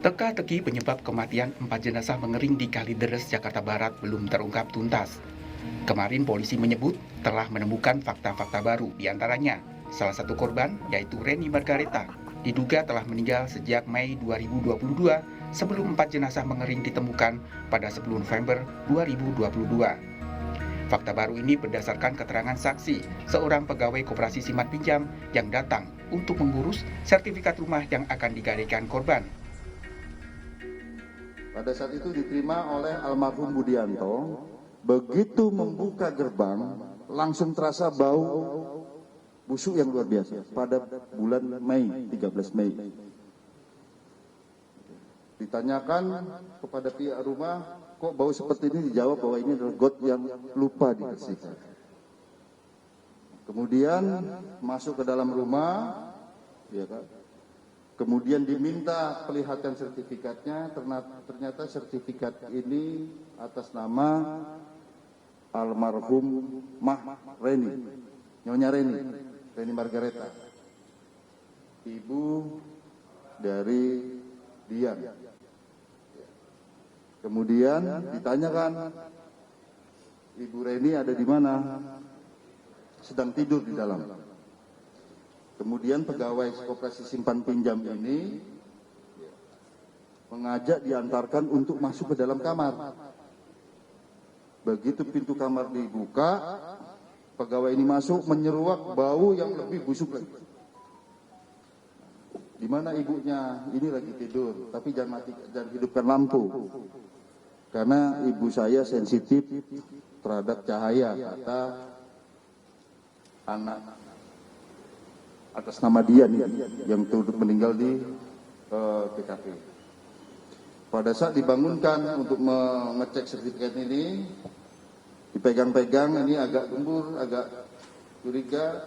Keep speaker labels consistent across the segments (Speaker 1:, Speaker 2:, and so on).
Speaker 1: Teka-teki penyebab kematian 4 jenazah mengering di Kalideres, Jakarta Barat belum terungkap tuntas. Kemarin polisi menyebut telah menemukan fakta-fakta baru, diantaranya salah satu korban, yaitu Reni Margareta, diduga telah meninggal sejak Mei 2022 sebelum 4 jenazah mengering ditemukan pada 10 November 2022. Fakta baru ini berdasarkan keterangan saksi, seorang pegawai koperasi simpan pinjam yang datang untuk mengurus sertifikat rumah yang akan digadaikan korban.
Speaker 2: Pada saat itu diterima oleh almarhum Budianto, begitu membuka gerbang, langsung terasa bau busuk yang luar biasa pada bulan Mei, 13 Mei. Ditanyakan kepada pihak rumah, kok bau seperti ini? Dijawab bahwa ini adalah got yang lupa dibersihkan. Kemudian masuk ke dalam rumah, ya kan? Kemudian diminta perlihatkan sertifikatnya, ternyata sertifikat ini atas nama almarhum Reni, Nyonya Reni Margareta, ibu dari Dian. Kemudian ditanyakan, Ibu Reni ada di mana? Sedang tidur di dalam. Kemudian pegawai koperasi simpan pinjam ini mengajak diantarkan untuk masuk ke dalam kamar. Begitu pintu kamar dibuka, pegawai ini masuk menyeruak bau yang lebih busuk lagi. Di mana ibunya? Ini lagi tidur, tapi jangan hidupkan lampu. Karena ibu saya sensitif terhadap cahaya, kata anak atas nama Dian yang turut meninggal di TKP. Pada saat dibangunkan untuk mengecek sertifikat ini, dipegang-pegang, ini agak gembur, agak curiga.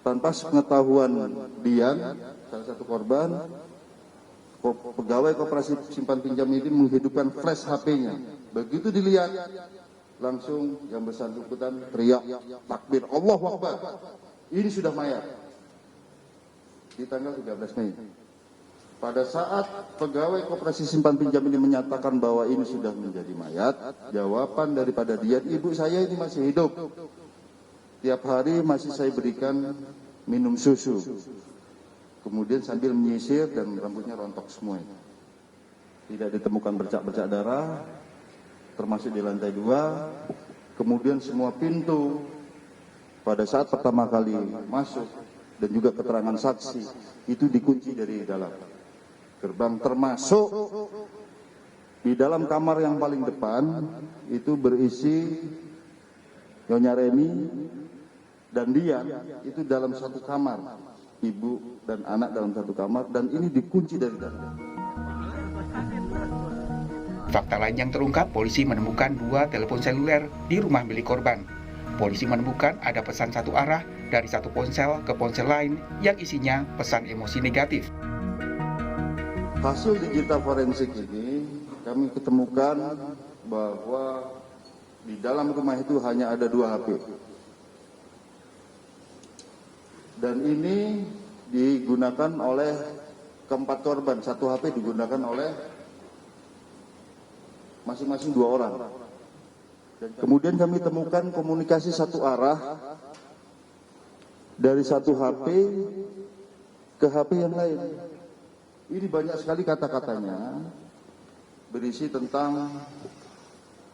Speaker 2: Tanpa pengetahuan Dian, salah satu korban, pegawai koperasi simpan pinjam ini menghidupkan flash HP-nya. Begitu dilihat, langsung yang bersangkutan teriak takbir, Allahu Akbar. Ini sudah mayat. Di tanggal 13 Mei. Pada saat pegawai koperasi simpan pinjam ini menyatakan bahwa ini sudah menjadi mayat, jawaban daripada Dian, ibu saya ini masih hidup. Tiap hari masih saya berikan minum susu. Kemudian sambil menyisir dan rambutnya rontok semua. Tidak ditemukan bercak-bercak darah, termasuk di lantai 2. Kemudian semua pintu pada saat pertama kali masuk dan juga keterangan saksi itu dikunci dari dalam gerbang, termasuk di dalam kamar yang paling depan itu berisi Nyonya Reni dan dia itu dalam satu kamar, ibu dan anak dalam satu kamar, dan ini dikunci dari dalam.
Speaker 1: Fakta lain yang terungkap, polisi menemukan 2 telepon seluler di rumah milik korban. Polisi menemukan ada pesan satu arah dari satu ponsel ke ponsel lain yang isinya pesan emosi negatif.
Speaker 2: Hasil digital forensik ini kami ketemukan bahwa di dalam rumah itu hanya ada 2 HP. Dan ini digunakan oleh keempat korban. 1 HP digunakan oleh masing-masing 2 orang. Kemudian kami temukan komunikasi satu arah dari satu HP ke HP yang lain. Ini banyak sekali kata-katanya berisi tentang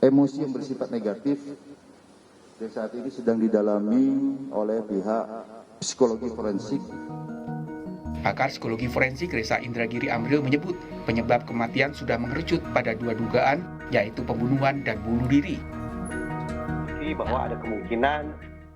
Speaker 2: emosi yang bersifat negatif dan saat ini sedang didalami oleh pihak psikologi forensik.
Speaker 1: Pakar psikologi forensik Reza Indragiri Amril menyebut penyebab kematian sudah mengerucut pada 2 dugaan, yaitu pembunuhan dan bunuh diri.
Speaker 3: Bahwa ada kemungkinan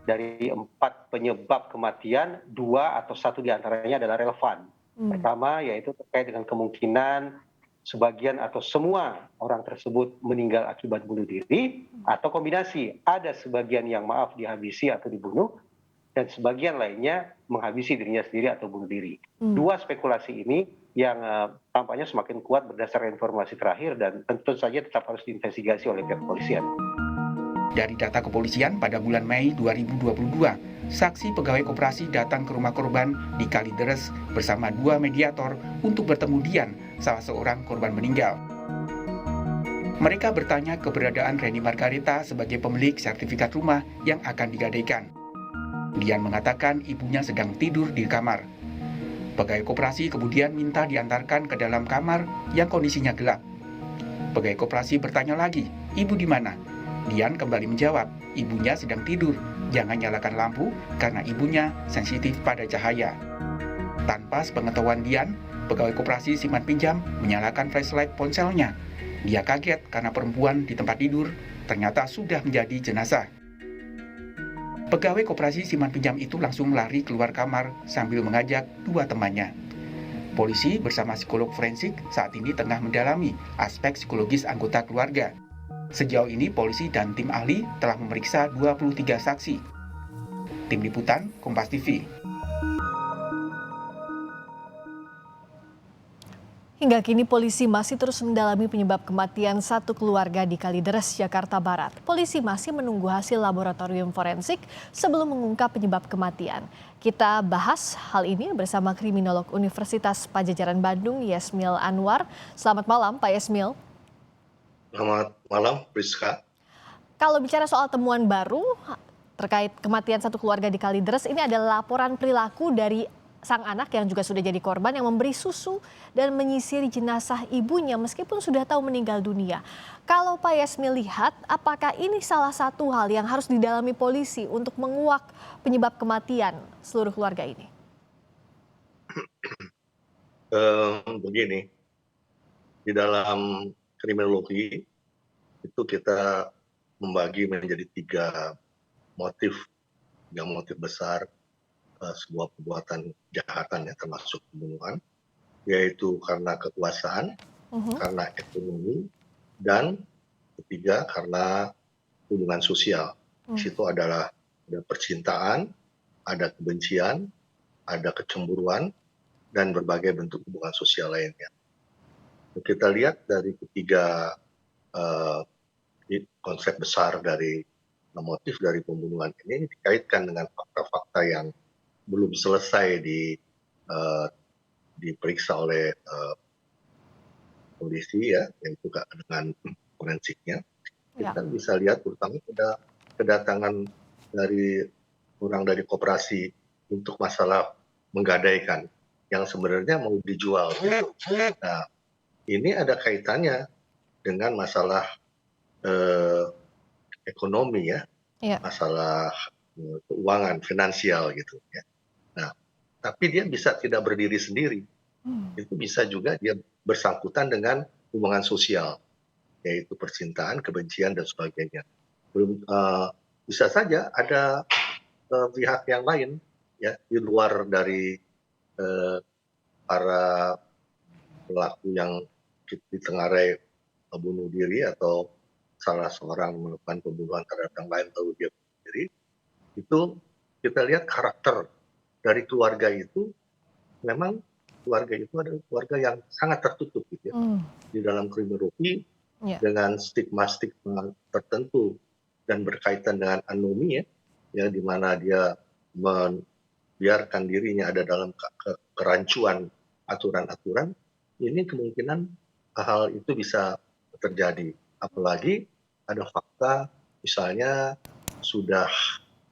Speaker 3: dari 4 penyebab kematian, 2 atau 1 diantaranya adalah relevan. Pertama yaitu terkait dengan kemungkinan sebagian atau semua orang tersebut meninggal akibat bunuh diri, atau kombinasi, ada sebagian yang dihabisi atau dibunuh, dan sebagian lainnya menghabisi dirinya sendiri atau bunuh diri. 2 spekulasi ini yang tampaknya semakin kuat berdasarkan informasi terakhir dan tentu saja tetap harus diinvestigasi oleh pihak kepolisian.
Speaker 1: Dari data kepolisian pada bulan Mei 2022, saksi pegawai koperasi datang ke rumah korban di Kalideres bersama 2 mediator untuk bertemu Dian, salah seorang korban meninggal. Mereka bertanya keberadaan Reni Margareta sebagai pemilik sertifikat rumah yang akan digadaikan. Dian mengatakan ibunya sedang tidur di kamar. Pegawai koperasi kemudian minta diantarkan ke dalam kamar yang kondisinya gelap. Pegawai koperasi bertanya lagi, ibu di mana? Dian kembali menjawab, ibunya sedang tidur, jangan nyalakan lampu karena ibunya sensitif pada cahaya. Tanpa sepengetahuan Dian, pegawai koperasi simpan pinjam menyalakan flashlight ponselnya. Dia kaget karena perempuan di tempat tidur ternyata sudah menjadi jenazah. Pegawai koperasi simpan pinjam itu langsung lari keluar kamar sambil mengajak 2 temannya. Polisi bersama psikolog forensik saat ini tengah mendalami aspek psikologis anggota keluarga. Sejauh ini polisi dan tim ahli telah memeriksa 23 saksi. Tim Liputan, Kompas TV.
Speaker 4: Hingga kini polisi masih terus mendalami penyebab kematian satu keluarga di Kalideres, Jakarta Barat. Polisi masih menunggu hasil laboratorium forensik sebelum mengungkap penyebab kematian. Kita bahas hal ini bersama kriminolog Universitas Padjadjaran Bandung, Yasmil Anwar. Selamat malam, Pak Yasmil.
Speaker 5: Selamat malam, Priska.
Speaker 4: Kalau bicara soal temuan baru terkait kematian satu keluarga di Kalideres, ini adalah laporan perilaku dari sang anak yang juga sudah jadi korban yang memberi susu dan menyisiri jenazah ibunya meskipun sudah tahu meninggal dunia. Kalau Pak Yasmil lihat, apakah ini salah satu hal yang harus didalami polisi untuk menguak penyebab kematian seluruh keluarga ini?
Speaker 5: Begini, di dalam kriminologi itu kita membagi menjadi 3 motif besar sebuah perbuatan kejahatan ya, termasuk pembunuhan, yaitu karena kekuasaan, karena ekonomi, dan ketiga karena hubungan sosial. Di situ adalah ada percintaan, ada kebencian, ada kecemburuan, dan berbagai bentuk hubungan sosial lainnya. Kita lihat dari ketiga konsep besar dari motif dari pembunuhan ini dikaitkan dengan fakta-fakta yang belum selesai diperiksa oleh polisi ya, yang juga dengan forensiknya. Kita bisa lihat terutama pada kedatangan dari orang dari koperasi untuk masalah menggadaikan yang sebenarnya mau dijual. Nah, ini ada kaitannya dengan masalah ekonomi ya, masalah keuangan, finansial gitu ya. Nah, tapi dia bisa tidak berdiri sendiri. Itu bisa juga dia bersangkutan dengan hubungan sosial, yaitu percintaan, kebencian, dan sebagainya. Bisa saja ada pihak yang lain ya di luar dari para pelaku yang ditengarai bunuh diri atau salah seorang melakukan pembunuhan terhadap yang lain atau dia bunuh diri. Itu kita lihat karakter dari keluarga itu, memang keluarga itu adalah keluarga yang sangat tertutup gitu ya. Di dalam kriminologi dengan stigma-stigma tertentu dan berkaitan dengan anomi ya di mana dia membiarkan dirinya ada dalam kerancuan aturan-aturan, ini kemungkinan hal itu bisa terjadi. Apalagi ada fakta misalnya sudah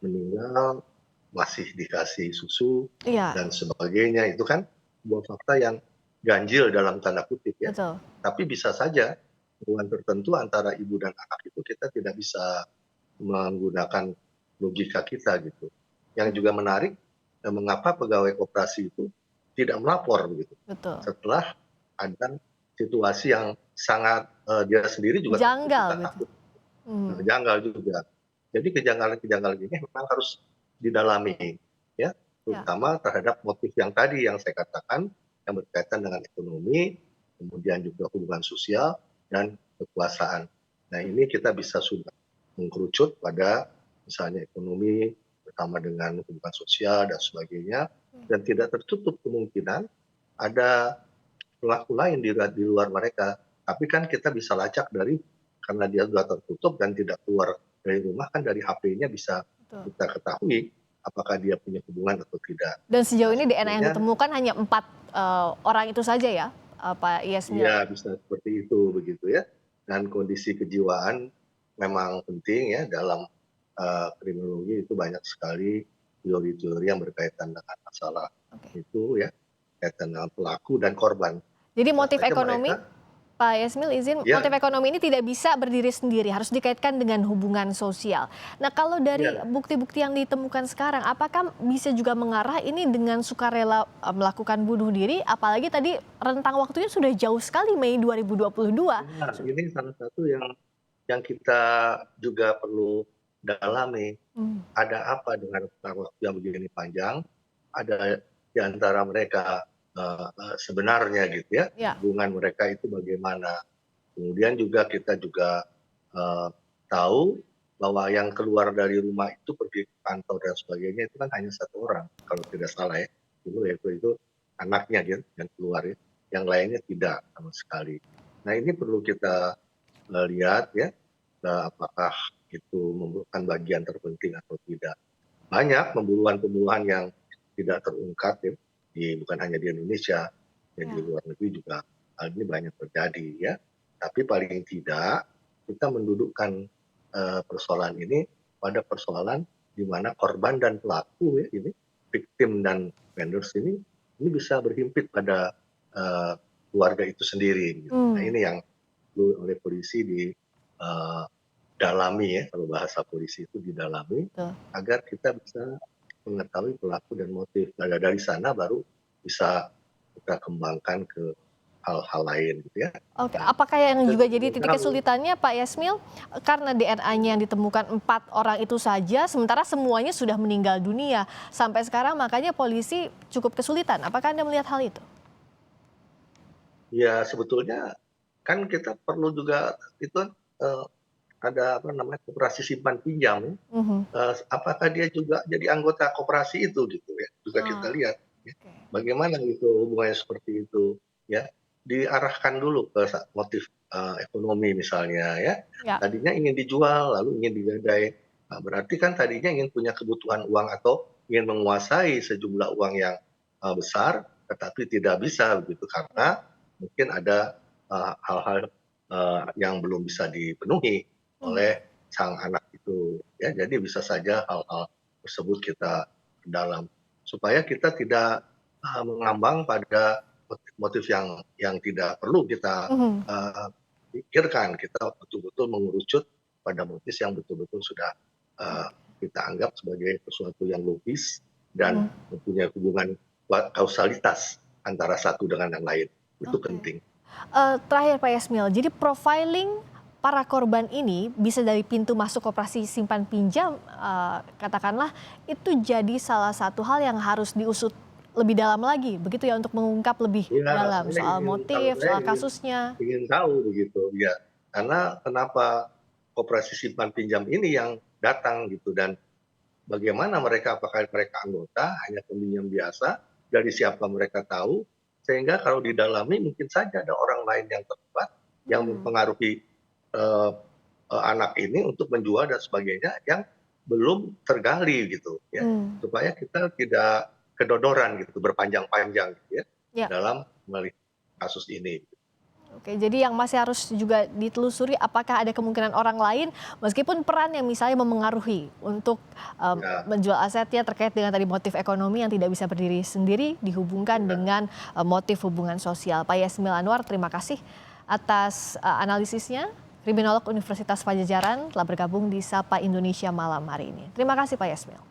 Speaker 5: meninggal masih dikasih susu dan sebagainya, itu kan sebuah fakta yang ganjil dalam tanda kutip ya.
Speaker 4: Betul.
Speaker 5: Tapi bisa saja hubungan tertentu antara ibu dan anak itu kita tidak bisa menggunakan logika kita gitu. Yang juga menarik, mengapa pegawai koperasi itu tidak melapor begitu.
Speaker 4: Betul.
Speaker 5: Setelah ada situasi yang sangat dia sendiri juga
Speaker 4: janggal
Speaker 5: takut. Janggal juga. Jadi kejanggalan-kejanggalan ini memang harus didalami ya, terutama terhadap motif yang tadi yang saya katakan yang berkaitan dengan ekonomi, kemudian juga hubungan sosial dan kekuasaan. Nah, ini kita bisa sudah mengkerucut pada misalnya ekonomi bersama dengan hubungan sosial dan sebagainya, dan tidak tertutup kemungkinan ada pelaku lain di luar mereka. Tapi kan kita bisa lacak dari, karena dia sudah tertutup dan tidak keluar dari rumah, kan dari HP-nya bisa kita ketahui apakah dia punya hubungan atau tidak.
Speaker 4: Dan sejauh
Speaker 5: Nah,
Speaker 4: ini DNA yang
Speaker 5: sebetulnya
Speaker 4: ditemukan hanya 4 orang itu saja ya, Pak Yasmil?
Speaker 5: iya bisa seperti itu begitu ya. Dan kondisi kejiwaan memang penting ya dalam kriminologi itu banyak sekali teori-teori yang berkaitan dengan masalah
Speaker 4: Oke.
Speaker 5: itu ya, kaitan dengan pelaku dan korban.
Speaker 4: Jadi
Speaker 5: Bisa
Speaker 4: motif
Speaker 5: saja
Speaker 4: ekonomi,
Speaker 5: mereka
Speaker 4: Pak Yasmil izin, motif
Speaker 5: ya
Speaker 4: ekonomi ini tidak bisa berdiri sendiri, harus dikaitkan dengan hubungan sosial. Nah, kalau dari
Speaker 5: ya
Speaker 4: bukti-bukti yang ditemukan sekarang, apakah bisa juga mengarah ini dengan sukarela melakukan bunuh diri? Apalagi tadi rentang waktunya sudah jauh sekali, Mei 2022.
Speaker 5: ya, ini salah satu yang kita juga perlu dalami.
Speaker 4: Hmm,
Speaker 5: Ada apa dengan rentang waktu yang begini panjang? Ada di antara mereka sebenarnya gitu ya,
Speaker 4: ya,
Speaker 5: hubungan mereka itu bagaimana. Kemudian juga kita juga tahu bahwa yang keluar dari rumah itu pergi ke kantor dan sebagainya itu kan hanya satu orang kalau tidak salah ya. Itu anaknya dia yang keluar ya. Yang lainnya tidak sama sekali. Nah ini perlu kita lihat ya, apakah itu merupakan bagian terpenting atau tidak. Banyak pembunuhan-pembunuhan yang tidak terungkap ya, bukan hanya di Indonesia, ya di
Speaker 4: ya.
Speaker 5: luar negeri juga hal ini banyak terjadi ya. Tapi paling tidak kita mendudukkan persoalan ini pada persoalan di mana korban dan pelaku ya ini, victim dan vendors ini bisa berhimpit pada keluarga itu sendiri. Gitu. Nah
Speaker 4: Hmm,
Speaker 5: ini yang perlu oleh polisi dalami ya, kalau bahasa polisi itu didalami
Speaker 4: betul.
Speaker 5: agar kita bisa mengetahui pelaku dan motif. Nah, dari sana baru bisa kita kembangkan ke hal-hal lain gitu ya.
Speaker 4: Oke,
Speaker 5: Nah,
Speaker 4: apakah yang
Speaker 5: kita
Speaker 4: juga jadi
Speaker 5: juga
Speaker 4: titik
Speaker 5: tahu
Speaker 4: kesulitannya Pak Yasmil, karena DNA-nya yang ditemukan 4 orang itu saja, sementara semuanya sudah meninggal dunia. Sampai sekarang makanya polisi cukup kesulitan. Apakah Anda melihat hal itu?
Speaker 5: ya sebetulnya kan kita perlu juga itu kan, ada apa namanya koperasi simpan pinjam ya.
Speaker 4: Mhm.
Speaker 5: Apakah dia juga jadi anggota koperasi itu gitu ya, juga kita
Speaker 4: Ah,
Speaker 5: lihat ya.
Speaker 4: oke.
Speaker 5: Bagaimana gitu hubungannya seperti itu ya. Diarahkan dulu ke motif ekonomi misalnya ya.
Speaker 4: Ya.
Speaker 5: Tadinya ingin dijual lalu ingin digadai. Nah, berarti kan tadinya ingin punya kebutuhan uang atau ingin menguasai sejumlah uang yang besar tetapi tidak bisa begitu karena mungkin ada hal-hal yang belum bisa dipenuhi
Speaker 4: Mhm.
Speaker 5: oleh sang anak itu ya. Jadi bisa saja hal-hal tersebut kita dalam supaya kita tidak mengambang pada motif-motif yang tidak perlu kita
Speaker 4: Mhm.
Speaker 5: pikirkan. Kita betul-betul mengerucut pada motif yang betul-betul sudah eee, kita anggap sebagai sesuatu yang logis dan
Speaker 4: Mhm.
Speaker 5: mempunyai hubungan kausalitas antara satu dengan yang lain. Itu
Speaker 4: Oke.
Speaker 5: penting.
Speaker 4: Terakhir Pak Yasmil, jadi profiling para korban ini bisa dari pintu masuk koperasi simpan pinjam, katakanlah itu jadi salah satu hal yang harus diusut lebih dalam lagi, begitu ya untuk mengungkap lebih
Speaker 5: Iya,
Speaker 4: dalam
Speaker 5: saya
Speaker 4: soal
Speaker 5: kalau
Speaker 4: motif,
Speaker 5: saya
Speaker 4: soal
Speaker 5: ingin
Speaker 4: kasusnya.
Speaker 5: ingin tahu begitu, ya. Karena kenapa koperasi simpan pinjam ini yang datang gitu dan bagaimana mereka, apakah mereka anggota, hanya peminjam biasa, dari siapa mereka tahu, sehingga kalau didalami mungkin saja ada orang lain yang terlibat, yang
Speaker 4: Hmm.
Speaker 5: mempengaruhi eee anak ini untuk menjual dan sebagainya yang belum tergali gitu ya.
Speaker 4: Hmm.
Speaker 5: Supaya kita tidak kedodoran gitu, berpanjang-panjang gitu ya,
Speaker 4: Ya.
Speaker 5: dalam melihat kasus ini.
Speaker 4: Oke, jadi yang masih harus juga ditelusuri apakah ada kemungkinan orang lain meskipun peran yang misalnya memengaruhi untuk
Speaker 5: Ya,
Speaker 4: menjual asetnya terkait dengan tadi motif ekonomi yang tidak bisa berdiri sendiri dihubungkan
Speaker 5: ya.
Speaker 4: dengan motif hubungan sosial. Pak Yasmil Anwar, terima kasih atas analisisnya. Kriminolog Universitas Padjadjaran telah bergabung di Sapa Indonesia malam hari ini. Terima kasih Pak Yasmil.